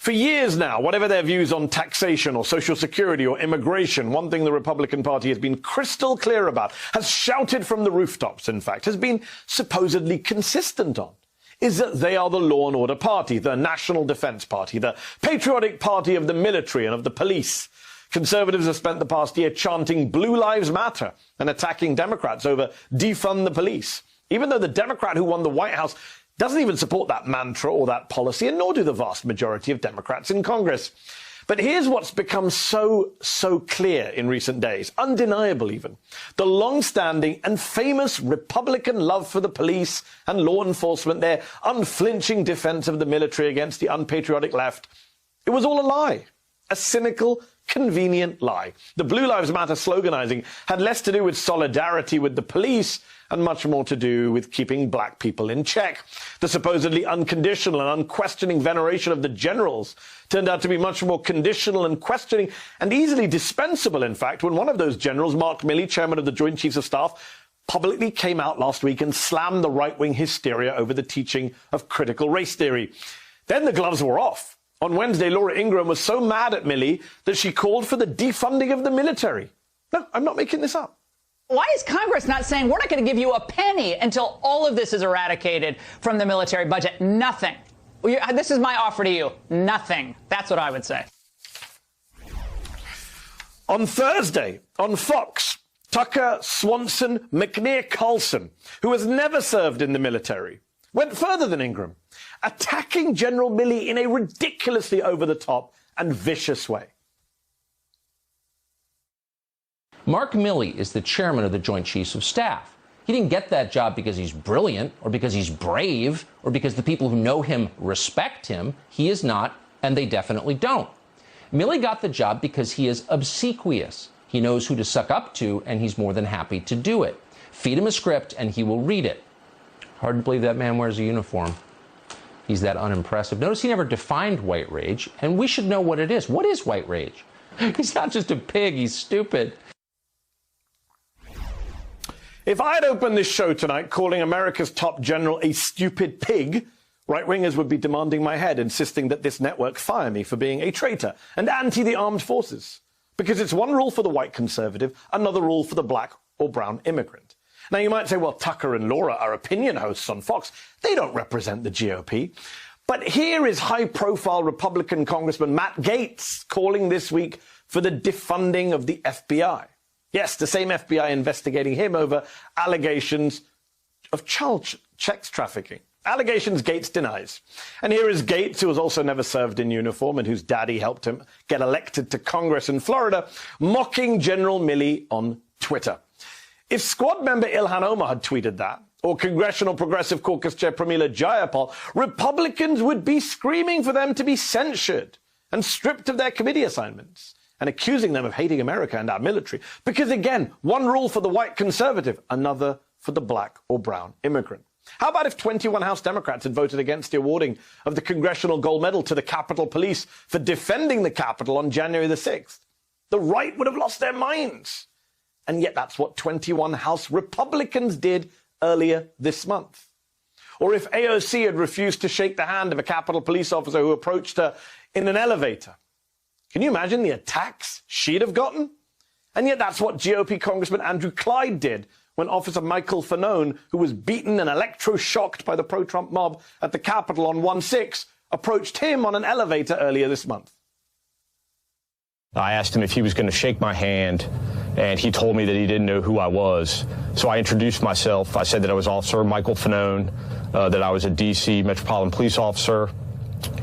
For years now, whatever their views on taxation or social security or immigration, one thing the Republican Party has been crystal clear about, has shouted from the rooftops, in fact, has been supposedly consistent on, is that they are the law and order party, the national defense party, the patriotic party of the military and of the police. Conservatives have spent the past year chanting Blue Lives Matter and attacking Democrats over defund the police, even though the Democrat who won the White House doesn't even support that mantra or that policy, and nor do the vast majority of Democrats in Congress. But here's what's become so clear in recent days, undeniable even. The long-standing and famous Republican love for the police and law enforcement, their unflinching defense of the military against the unpatriotic left, it was all a lie. A cynical, convenient lie. The Blue Lives Matter sloganizing had less to do with solidarity with the police and much more to do with keeping black people in check. The supposedly unconditional and unquestioning veneration of the generals turned out to be much more conditional and questioning and easily dispensable, in fact, when one of those generals, Mark Milley, chairman of the Joint Chiefs of Staff, publicly came out last week and slammed the right-wing hysteria over the teaching of critical race theory. Then the gloves were off. On Wednesday, Laura Ingraham was so mad at Milley that she called for the defunding of the military. No, I'm not making this up. Why is Congress not saying we're not going to give you a penny until all of this is eradicated from the military budget? Nothing. This is my offer to you. Nothing. That's what I would say. On Thursday, on Fox, Tucker Swanson McNear Carlson, who has never served in the military, went further than Ingraham, attacking General Milley in a ridiculously over-the-top and vicious way. Mark Milley is the chairman of the Joint Chiefs of Staff. He didn't get that job because he's brilliant or because he's brave or because the people who know him respect him. He is not, and they definitely don't. Milley got the job because he is obsequious. He knows who to suck up to, and he's more than happy to do it. Feed him a script, and he will read it. Hard to believe that man wears a uniform. He's that unimpressive. Notice he never defined white rage, and we should know what it is. What is white rage? He's not just a pig, he's stupid. If I had opened this show tonight calling America's top general a stupid pig, right-wingers would be demanding my head, insisting that this network fire me for being a traitor and anti the armed forces. Because it's one rule for the white conservative, another rule for the black or brown immigrant. Now, you might say, well, Tucker and Laura are opinion hosts on Fox. They don't represent the GOP. But here is high-profile Republican Congressman Matt Gaetz calling this week for the defunding of the FBI. Yes, the same FBI investigating him over allegations of child sex trafficking. Allegations Gaetz denies. And here is Gaetz, who has also never served in uniform and whose daddy helped him get elected to Congress in Florida, mocking General Milley on Twitter. If squad member Ilhan Omar had tweeted that, or Congressional Progressive Caucus Chair Pramila Jayapal, Republicans would be screaming for them to be censured and stripped of their committee assignments, and accusing them of hating America and our military. Because again, one rule for the white conservative, another for the black or brown immigrant. How about if 21 House Democrats had voted against the awarding of the Congressional Gold Medal to the Capitol Police for defending the Capitol on January the 6th? The right would have lost their minds. And yet that's what 21 House Republicans did earlier this month. Or if AOC had refused to shake the hand of a Capitol Police officer who approached her in an elevator. Can you imagine the attacks she'd have gotten? And yet that's what GOP Congressman Andrew Clyde did when Officer Michael Fanone, who was beaten and electroshocked by the pro-Trump mob at the Capitol on 1/6, approached him on an elevator earlier this month. I asked him if he was going to shake my hand, and he told me that he didn't know who I was. So I introduced myself. I said that I was Officer Michael Fanone, that I was a D.C. Metropolitan Police officer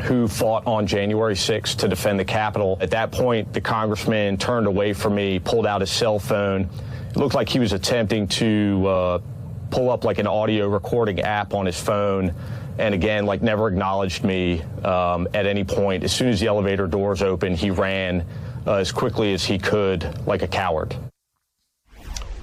who fought on January 6th to defend the Capitol. At that point, the congressman turned away from me, pulled out his cell phone. It looked like he was attempting to pull up like an audio recording app on his phone, and again, like never acknowledged me at any point. As soon as the elevator doors opened, he ran as quickly as he could, like a coward.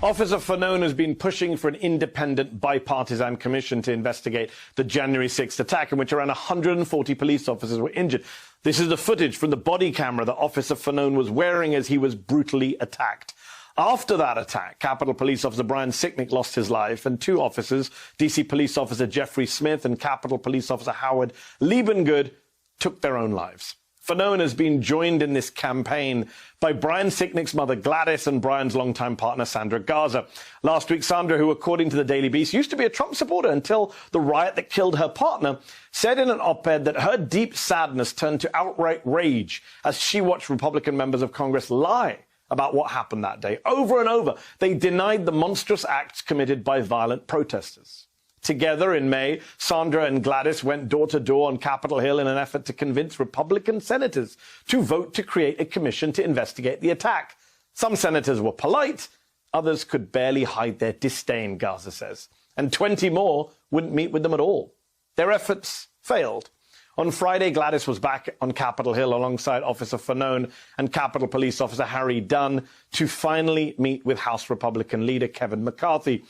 Officer Fanone has been pushing for an independent bipartisan commission to investigate the January 6th attack, in which around 140 police officers were injured. This is the footage from the body camera that Officer Fanone was wearing as he was brutally attacked. After that attack, Capitol Police Officer Brian Sicknick lost his life, and two officers, D.C. Police Officer Jeffrey Smith and Capitol Police Officer Howard Liebengood, took their own lives. Fanone has been joined in this campaign by Brian Sicknick's mother, Gladys, and Brian's longtime partner, Sandra Garza. Last week, Sandra, who, according to the Daily Beast, used to be a Trump supporter until the riot that killed her partner, said in an op-ed that her deep sadness turned to outright rage as she watched Republican members of Congress lie about what happened that day. Over and over, they denied the monstrous acts committed by violent protesters. Together in May, Sandra and Gladys went door to door on Capitol Hill in an effort to convince Republican senators to vote to create a commission to investigate the attack. Some senators were polite, others could barely hide their disdain, Garza says, and 20 more wouldn't meet with them at all. Their efforts failed. On Friday, Gladys was back on Capitol Hill alongside Officer Fanone and Capitol Police Officer Harry Dunn to finally meet with House Republican leader Kevin McCarthy.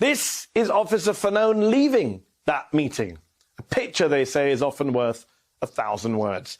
This is Officer Fanone leaving that meeting. A picture, they say, is often worth 1,000 words.